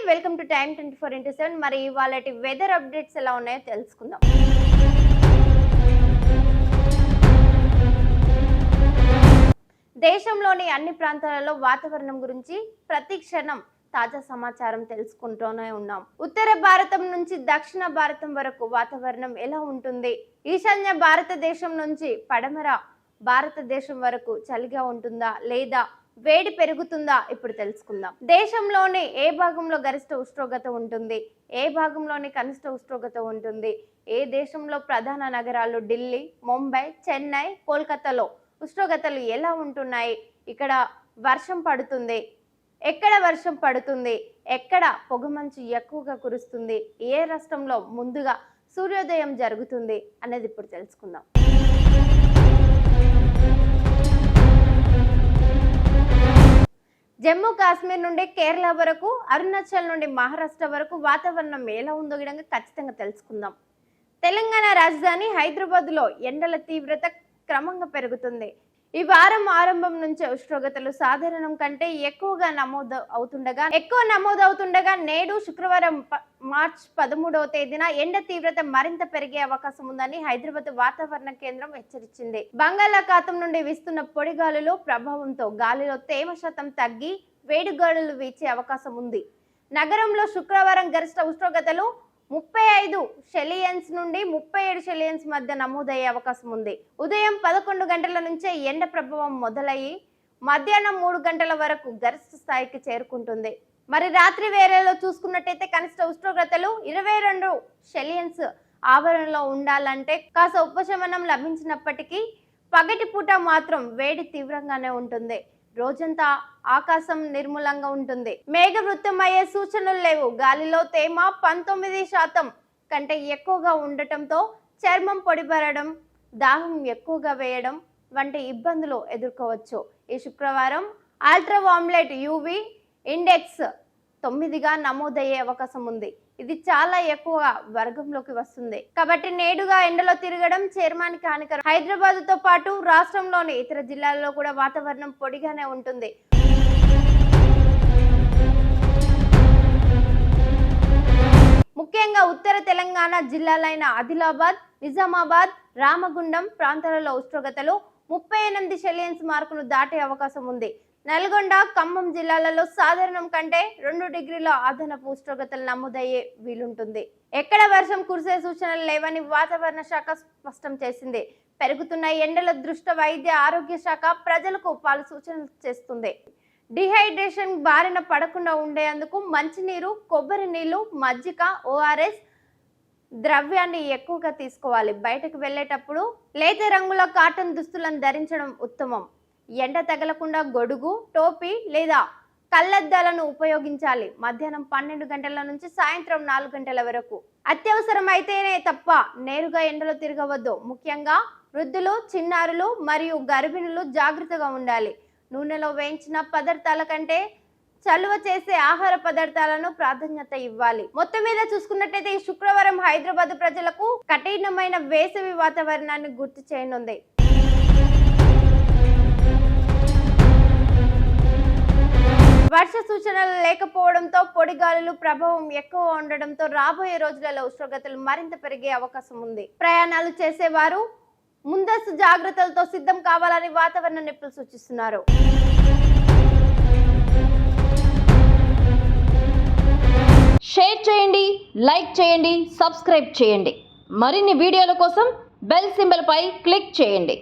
Welcome to time 24x7. మరి ఇవాళటి weather updates ఎలా ఉన్నాయో తెలుసుకుందాం. దేశంలోని అన్ని ప్రాంతాలలో వాతావరణం గురించి ప్రతి క్షణం తాజా సమాచారం తెలుసుకుంటూనే ఉన్నాం. ఉత్తర భారతం నుంచి దక్షిణ భారతం వరకు వాతావరణం ఎలా ఉంటుంది, ఈశాన్య భారతదేశం నుంచి పడమర భారతదేశం వరకు చలిగా ఉంటుందా లేదా వేడి పెరుగుతుందా ఇప్పుడు తెలుసుకుందాం. దేశంలోని ఏ భాగంలో గరిష్ట ఉష్ణోగ్రత ఉంటుంది, ఏ భాగంలోని కనిష్ట ఉష్ణోగ్రత ఉంటుంది, ఏ దేశంలో ప్రధాన నగరాలు ఢిల్లీ, ముంబై, చెన్నై, కోల్కతాలో ఉష్ణోగ్రతలు ఎలా ఉంటున్నాయి, ఇక్కడ వర్షం పడుతుంది, ఎక్కడ వర్షం పడుతుంది, ఎక్కడ పొగమంచు ఎక్కువగా కురుస్తుంది, ఏ రాష్ట్రంలో ముందుగా సూర్యోదయం జరుగుతుంది అనేది ఇప్పుడు తెలుసుకుందాం. జమ్మూ కాశ్మీర్ నుండి కేరళ వరకు, అరుణాచల్ నుండి మహారాష్ట్ర వరకు వాతావరణం ఎలా ఉందో గిడంగా ఖచ్చితంగా తెలుసుకుందాం. తెలంగాణ రాజధాని హైదరాబాద్ లో ఎండల తీవ్రత క్రమంగా పెరుగుతుంది. ఈ వారం ఆరంభం నుంచే ఉష్ణోగ్రతలు సాధారణం కంటే ఎక్కువ నమోదవుతుండగా నేడు శుక్రవారం మార్చి 13వ తేదీన ఎండ తీవ్రత మరింత పెరిగే అవకాశం ఉందని హైదరాబాద్ వాతావరణ కేంద్రం హెచ్చరించింది. బంగాళాఖాతం నుండి వీస్తున్న పొడి గాలుల ప్రభావంతో గాలిలో తేమ శాతం తగ్గి వేడి గాలులు వీచే అవకాశం ఉంది. నగరంలో శుక్రవారం గరిష్ట ఉష్ణోగ్రతలు 35 సెల్సియస్ నుండి 37 సెల్సియస్ మధ్య నమోదయ్యే అవకాశం ఉంది. ఉదయం 11 గంటల నుంచే ఎండ ప్రభావం మొదలయ్యి మధ్యాహ్నం 3 గంటల వరకు గరిష్ట స్థాయికి చేరుకుంటుంది. మరి రాత్రి వేళలో చూసుకున్నట్టయితే కనిష్ట ఉష్ణోగ్రతలు 22 సెల్సియస్ ఆవరణలో ఉండాలంటే కాస్త ఉపశమనం లభించినప్పటికీ పగటి పూట మాత్రం వేడి తీవ్రంగానే ఉంటుంది. రోజంతా ఆకాశం నిర్మలంగా ఉంటుంది. మేఘవృత్తం అయ్యే సూచనలు లేవు. గాలిలో తేమ 19% కంటే ఎక్కువగా ఉండటంతో చర్మం పొడిబరడం, దాహం ఎక్కువగా వేయడం వంటి ఇబ్బందులు ఎదుర్కోవచ్చు. ఈ శుక్రవారం అల్ట్రావాయిలెట్ యూవీ ఇండెక్స్ 9గా నమోదయ్యే అవకాశం ఉంది. ఇది చాలా ఎక్కువ వర్గంలోకి వస్తుంది కాబట్టి నేడుగా ఎండలో తిరగడం చర్మానికి హానికరం. హైదరాబాద్ తో పాటు రాష్ట్రంలోని ఇతర జిల్లాల్లో కూడా వాతావరణం పొడిగానే ఉంటుంది. ముఖ్యంగా ఉత్తర తెలంగాణ జిల్లాలైన ఆదిలాబాద్, నిజామాబాద్, రామగుండం ప్రాంతాలలో ఉష్ణోగ్రతలు 38 సెల్సియస్ మార్కును దాటే అవకాశం ఉంది. నల్గొండ, ఖమ్మం జిల్లాలలో సాధారణం కంటే 2 డిగ్రీల అదనపు ఉష్ణోగ్రతలు నమోదయ్యే వీలుంటుంది. ఎక్కడ వర్షం కురిసే సూచనలు లేవని వాతావరణ శాఖ స్పష్టం చేసింది. పెరుగుతున్న ఎండల దృష్ట్యా వైద్య ఆరోగ్య శాఖ ప్రజలకు పలు సూచనలు చేస్తుంది. డిహైడ్రేషన్ బారిన పడకుండా ఉండేందుకు మంచినీరు, కొబ్బరి నీళ్లు, మజ్జిగ, ORS ద్రవ్యాన్ని ఎక్కువగా తీసుకోవాలి. బయటకు వెళ్లేటప్పుడు లేత రంగుల కాటన్ దుస్తులను ధరించడం ఉత్తమం. ఎండ తగలకుండా గొడుగు, టోపీ లేదా కళ్లద్దాలను ఉపయోగించాలి. మధ్యాహ్నం 12 గంటల నుంచి సాయంత్రం 4 గంటల వరకు అత్యవసరం అయితేనే తప్ప నేరుగా ఎండలో తిరగవద్దు. ముఖ్యంగా వృద్ధులు, చిన్నారులు మరియు గర్భిణులు జాగ్రత్తగా ఉండాలి. నూనెలో వేయించిన పదార్థాల కంటే చలువ చేసే ఆహార పదార్థాలను ప్రాధాన్యత ఇవ్వాలి. మొత్తం మీద చూసుకున్నట్టయితే ఈ శుక్రవారం హైదరాబాద్ ప్రజలకు కఠినమైన వేసవి వాతావరణాన్ని గుర్తు చేయనుంది. వర్ష సూచనలు లేకపోవడంతో పొడిగాలులు ప్రభావం ఎక్కువ ఉండడంతో రాబోయే రోజులలో ఉష్ణోగ్రతలు మరింత పెరిగే అవకాశం ఉంది. ప్రయాణాలు చేసేవారు ముందస్తు జాగ్రత్తలతో సిద్ధం కావాలని వాతావరణ నిపుణులు సూచిస్తున్నారు. షేర్ చేయండి, లైక్ చేయండి, సబ్స్క్రైబ్ చేయండి. మరిన్ని వీడియోల కోసం బెల్ సింబల్ పై క్లిక్ చేయండి.